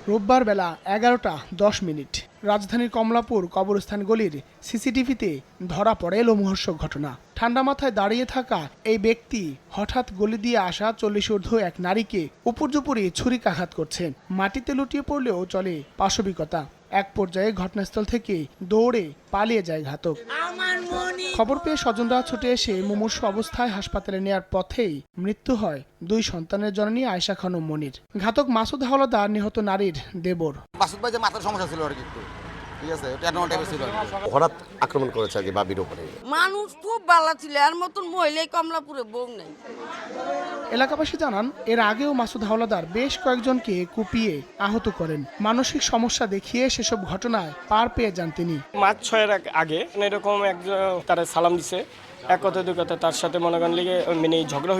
রোববার বেলা 11:10। রাজধানীর কমলাপুর কবরস্থান গলির সিসিটিভিতে ধরা পড়ে লোমহর্ষক ঘটনা। ঠান্ডা মাথায় দাঁড়িয়ে থাকা এই ব্যক্তি হঠাৎ গলি দিয়ে আসা 40 ঊর্ধ্ব এক নারীকে উপর্যুপরি ছুরিকাঘাত করছেন। মাটিতে লুটিয়ে পড়লেও চলে পাশবিকতা। এক পর্যায়ে ঘটনাস্থল থেকে দৌড়ে পালিয়ে যায় ঘাতক। খবর পেয়ে স্বজনরা ছুটে এসে মুমূর্ষু অবস্থায় হাসপাতালে নেয়ার পথেই মৃত্যু হয় 2 সন্তানের জননী আয়েশা খানম মনির। ঘাতক মাসুদ হাওলাদার নিহত নারীর দেবর। মাসুদ ভাই যে মাথার সমস্যা ছিল আর কি, ঠিক আছে, এটা নন টাইপের ছিল। হঠাৎ আক্রমণ করেছে আর কি বাবির উপরে। মানুষ খুব ভালো ছিল, আর মতন মহিলাই কমলাপুরে বউ নেই। এলাকাবাসী জানান, এর আগেও মাসুদ হাওলাদার বেশ কয়েকজনকে কুপিয়ে আহত করেন। মানসিক সমস্যা দেখিয়ে সেসব ঘটনায় পার পেয়ে যান তিনি। মাস 6 আগে এরকম একজন তারা সালাম দিছে, এক কথা দুই কথা তার সাথে মনে করেন লেগে ঝগড়া